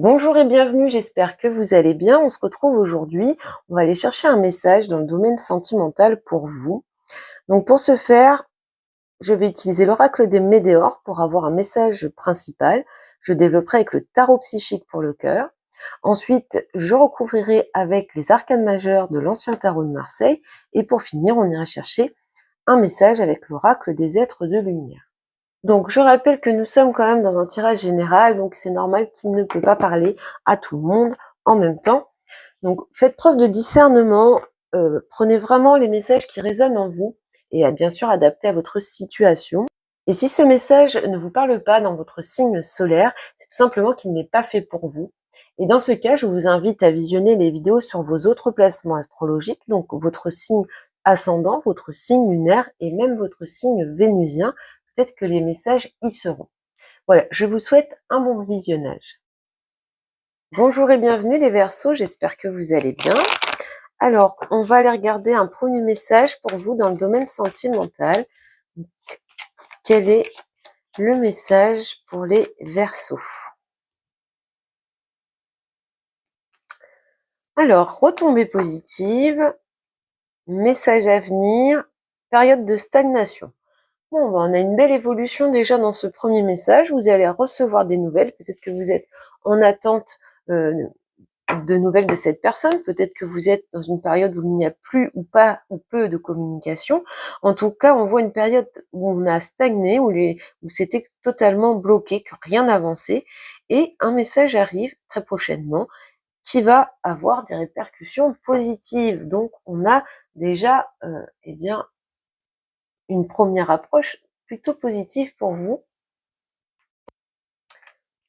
Bonjour et bienvenue, j'espère que vous allez bien. On se retrouve aujourd'hui, on va aller chercher un message dans le domaine sentimental pour vous. Donc pour ce faire, je vais utiliser l'oracle des Médéors pour avoir un message principal. Je développerai avec le tarot psychique pour le cœur. Ensuite, je recouvrirai avec les arcanes majeurs de l'ancien tarot de Marseille. Et pour finir, on ira chercher un message avec l'oracle des êtres de lumière. Donc, je rappelle que nous sommes quand même dans un tirage général, donc c'est normal qu'il ne peut pas parler à tout le monde en même temps. Donc, faites preuve de discernement, prenez vraiment les messages qui résonnent en vous et bien sûr adaptés à votre situation. Et si ce message ne vous parle pas dans votre signe solaire, c'est tout simplement qu'il n'est pas fait pour vous. Et dans ce cas, je vous invite à visionner les vidéos sur vos autres placements astrologiques, donc votre signe ascendant, votre signe lunaire et même votre signe vénusien. Peut-être que les messages y seront. Voilà, je vous souhaite un bon visionnage. Bonjour et bienvenue les Verseaux, j'espère que vous allez bien. Alors, on va aller regarder un premier message pour vous dans le domaine sentimental. Quel est le message pour les Verseaux? Alors, retombée positive, message à venir, période de stagnation. Bon, on a une belle évolution déjà dans ce premier message. Vous allez recevoir des nouvelles. Peut-être que vous êtes en attente de nouvelles de cette personne. Peut-être que vous êtes dans une période où il n'y a plus ou pas ou peu de communication. En tout cas, on voit une période où on a stagné, où c'était totalement bloqué, que rien n'avançait. Et un message arrive très prochainement qui va avoir des répercussions positives. Donc, on a déjà, une première approche plutôt positive pour vous.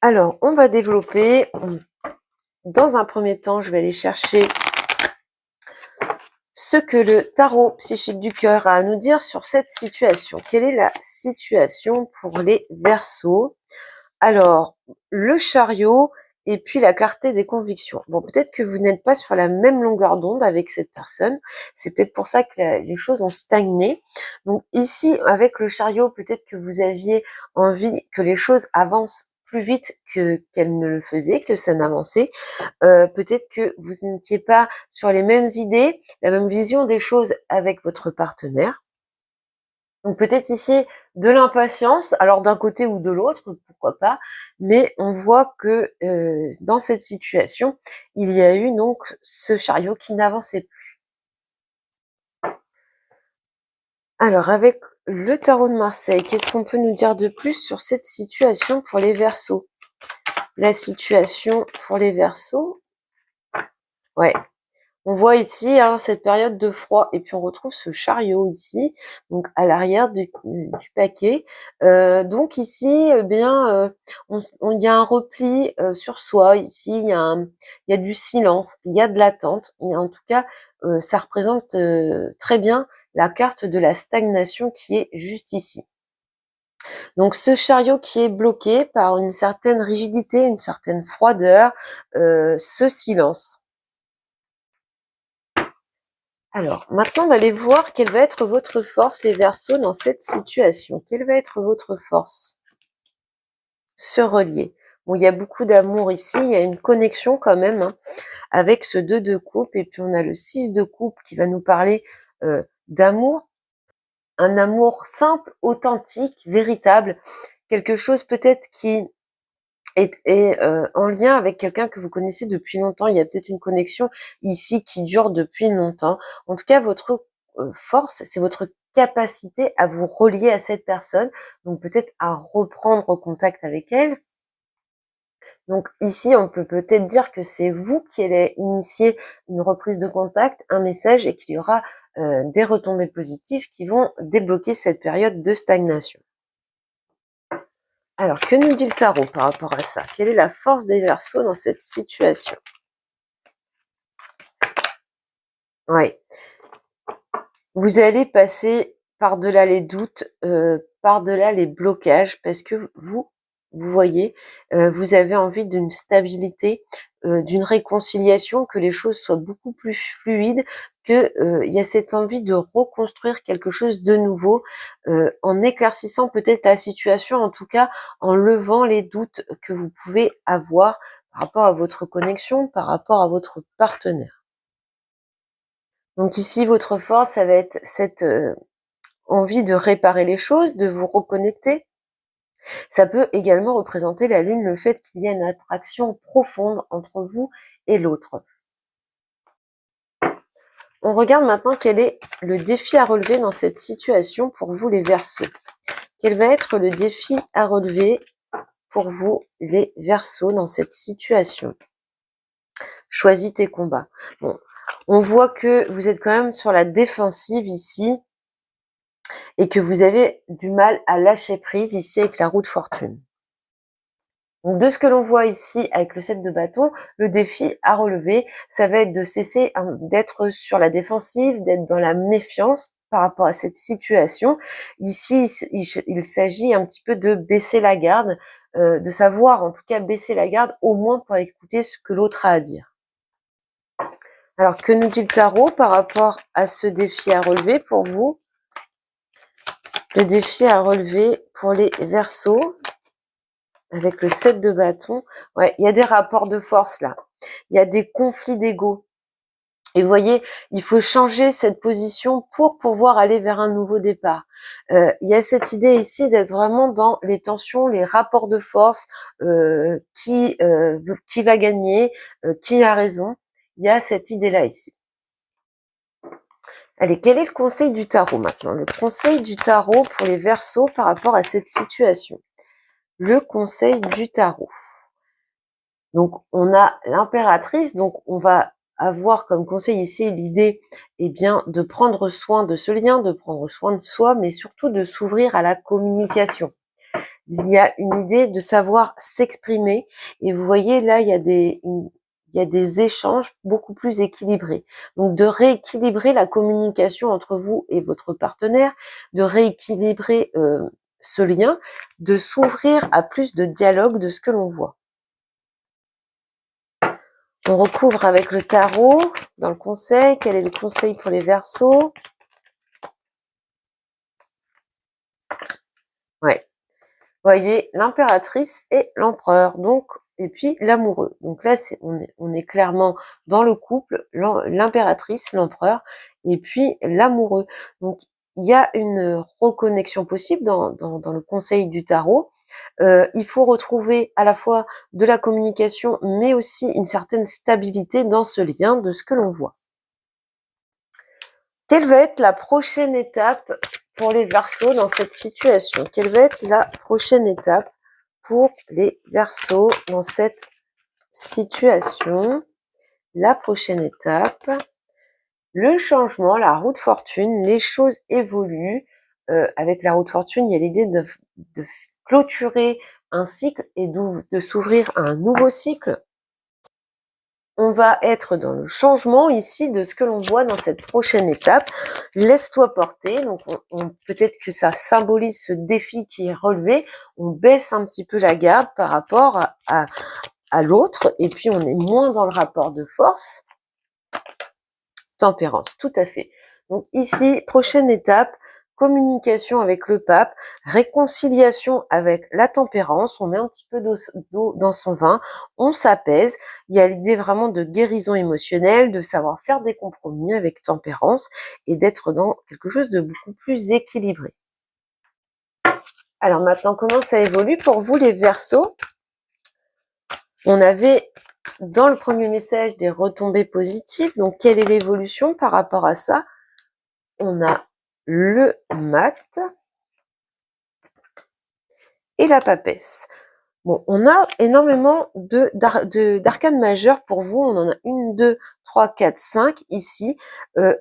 Alors, on va développer. Dans un premier temps, je vais aller chercher ce que le tarot psychique du cœur a à nous dire sur cette situation. Quelle est la situation pour les Verseaux? Alors, le chariot et puis la clarté des convictions. Bon, peut-être que vous n'êtes pas sur la même longueur d'onde avec cette personne. C'est peut-être pour ça que les choses ont stagné. Donc ici, avec le chariot, peut-être que vous aviez envie que les choses avancent plus vite qu'elles ne le faisaient, que ça n'avançait. Peut-être que vous n'étiez pas sur les mêmes idées, la même vision des choses avec votre partenaire. Donc peut-être ici de l'impatience, alors d'un côté ou de l'autre, pourquoi pas, mais on voit que dans cette situation, il y a eu donc ce chariot qui n'avançait plus. Alors avec le tarot de Marseille, qu'est-ce qu'on peut nous dire de plus sur cette situation pour les Verseaux? La situation pour les Verseaux, ouais. On voit ici cette période de froid et puis on retrouve ce chariot ici, donc à l'arrière du paquet. Donc ici, il y a un repli sur soi. Ici, il y a du silence, il y a de l'attente. Et en tout cas, ça représente très bien la carte de la stagnation qui est juste ici. Donc ce chariot qui est bloqué par une certaine rigidité, une certaine froideur, ce silence. Alors, maintenant, on va aller voir quelle va être votre force, les Verseaux, dans cette situation. Quelle va être votre force? Se relier. Bon, il y a beaucoup d'amour ici, il y a une connexion quand même, avec ce 2 de coupe, et puis on a le 6 de coupe qui va nous parler d'amour, un amour simple, authentique, véritable, quelque chose peut-être qui est en lien avec quelqu'un que vous connaissez depuis longtemps. Il y a peut-être une connexion ici qui dure depuis longtemps. En tout cas, votre force, c'est votre capacité à vous relier à cette personne, donc peut-être à reprendre contact avec elle. Donc ici, on peut peut-être dire que c'est vous qui allez initier une reprise de contact, un message, et qu'il y aura des retombées positives qui vont débloquer cette période de stagnation. Alors, que nous dit le tarot par rapport à ça? Quelle est la force des Verseaux dans cette situation? Oui. Vous allez passer par-delà les doutes, par-delà les blocages, parce que vous voyez, vous avez envie d'une stabilité, d'une réconciliation, que les choses soient beaucoup plus fluides, que il y a cette envie de reconstruire quelque chose de nouveau, en éclaircissant peut-être la situation, en tout cas en levant les doutes que vous pouvez avoir par rapport à votre connexion, par rapport à votre partenaire. Donc ici, votre force, ça va être cette envie de réparer les choses, de vous reconnecter. Ça peut également représenter la lune, le fait qu'il y ait une attraction profonde entre vous et l'autre. On regarde maintenant quel est le défi à relever dans cette situation pour vous les Verseaux. Quel va être le défi à relever pour vous les Verseaux dans cette situation? Choisis tes combats. Bon, on voit que vous êtes quand même sur la défensive ici et que vous avez du mal à lâcher prise ici avec la roue de fortune. Donc de ce que l'on voit ici avec le 7 de bâton, le défi à relever, ça va être de cesser d'être sur la défensive, d'être dans la méfiance par rapport à cette situation. Ici, il s'agit un petit peu de baisser la garde, de savoir en tout cas baisser la garde au moins pour écouter ce que l'autre a à dire. Alors que nous dit le tarot par rapport à ce défi à relever pour vous? Le défi à relever pour les Verseaux, avec le 7 de bâton, ouais, il y a des rapports de force là. Il y a des conflits d'ego. Et vous voyez, il faut changer cette position pour pouvoir aller vers un nouveau départ. Il y a cette idée ici d'être vraiment dans les tensions, les rapports de force, qui va gagner, qui a raison. Il y a cette idée-là ici. Allez, quel est le conseil du tarot maintenant? Le conseil du tarot pour les Verseaux par rapport à cette situation. Le conseil du tarot. Donc, on a l'impératrice, donc on va avoir comme conseil ici l'idée, eh bien, de prendre soin de ce lien, de prendre soin de soi, mais surtout de s'ouvrir à la communication. Il y a une idée de savoir s'exprimer, et vous voyez là, il y a des échanges beaucoup plus équilibrés. Donc, de rééquilibrer la communication entre vous et votre partenaire, de rééquilibrer ce lien, de s'ouvrir à plus de dialogue de ce que l'on voit. On recouvre avec le tarot dans le conseil. Quel est le conseil pour les Verseaux? Ouais. Voyez, l'impératrice et l'empereur. Donc, et puis l'amoureux. Donc là, on est clairement dans le couple, l'impératrice, l'empereur, et puis l'amoureux. Donc, il y a une reconnexion possible dans le conseil du tarot. Il faut retrouver à la fois de la communication, mais aussi une certaine stabilité dans ce lien de ce que l'on voit. Quelle va être la prochaine étape pour les Verseaux dans cette situation? Quelle va être la prochaine étape pour les Verseaux dans cette situation? La prochaine étape, le changement, la roue de fortune, les choses évoluent. Avec la roue de fortune, il y a l'idée de clôturer un cycle et de s'ouvrir à un nouveau cycle. On va être dans le changement ici de ce que l'on voit dans cette prochaine étape. Laisse-toi porter. Donc, peut-être que ça symbolise ce défi qui est relevé. On baisse un petit peu la garde par rapport à l'autre. Et puis, on est moins dans le rapport de force. Tempérance, tout à fait. Donc ici, prochaine étape, communication avec le pape, réconciliation avec la tempérance, on met un petit peu d'eau dans son vin, on s'apaise, il y a l'idée vraiment de guérison émotionnelle, de savoir faire des compromis avec tempérance et d'être dans quelque chose de beaucoup plus équilibré. Alors maintenant, comment ça évolue pour vous les Verseaux? On avait dans le premier message des retombées positives, donc quelle est l'évolution par rapport à ça? On a le mat et la papesse. Bon, on a énormément d'arcanes majeures pour vous. On en a 1, 2, 3, 4, 5 ici.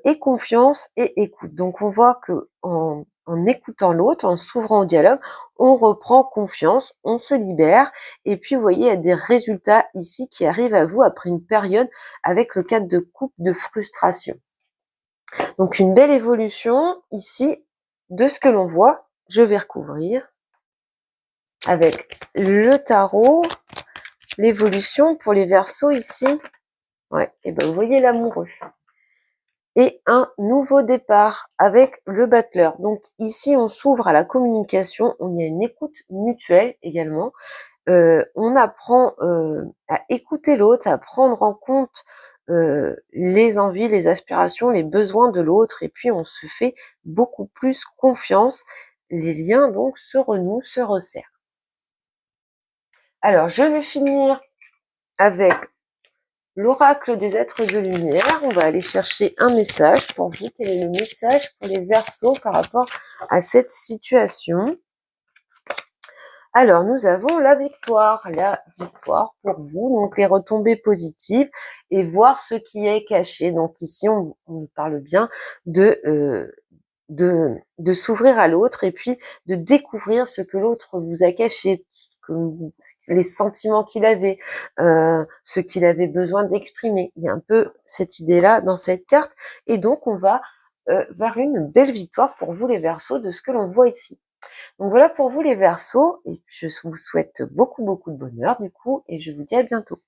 Et confiance et écoute. Donc, on voit que en écoutant l'autre, en s'ouvrant au dialogue, on reprend confiance, on se libère. Et puis, vous voyez, il y a des résultats ici qui arrivent à vous après une période avec le 4 de coupe de frustration. Donc, une belle évolution ici de ce que l'on voit. Je vais recouvrir avec le tarot, l'évolution pour les Verseaux ici. Ouais, et ben vous voyez l'amoureux. et un nouveau départ avec le battleur. Donc ici, on s'ouvre à la communication, on y a une écoute mutuelle également. On apprend à écouter l'autre, à prendre en compte les envies, les aspirations, les besoins de l'autre, et puis on se fait beaucoup plus confiance. Les liens donc se renouent, se resserrent. Alors, je vais finir avec l'oracle des êtres de lumière. On va aller chercher un message pour vous. Quel est le message pour les Verseaux par rapport à cette situation? Alors, nous avons la victoire pour vous, donc les retombées positives et voir ce qui est caché. Donc ici, on parle bien de s'ouvrir à l'autre et puis de découvrir ce que l'autre vous a caché, les sentiments qu'il avait, ce qu'il avait besoin d'exprimer. Il y a un peu cette idée-là dans cette carte, et donc on va vers une belle victoire pour vous les Verseaux de ce que l'on voit ici. Donc voilà pour vous les Verseaux, et je vous souhaite beaucoup de bonheur du coup, et je vous dis à bientôt.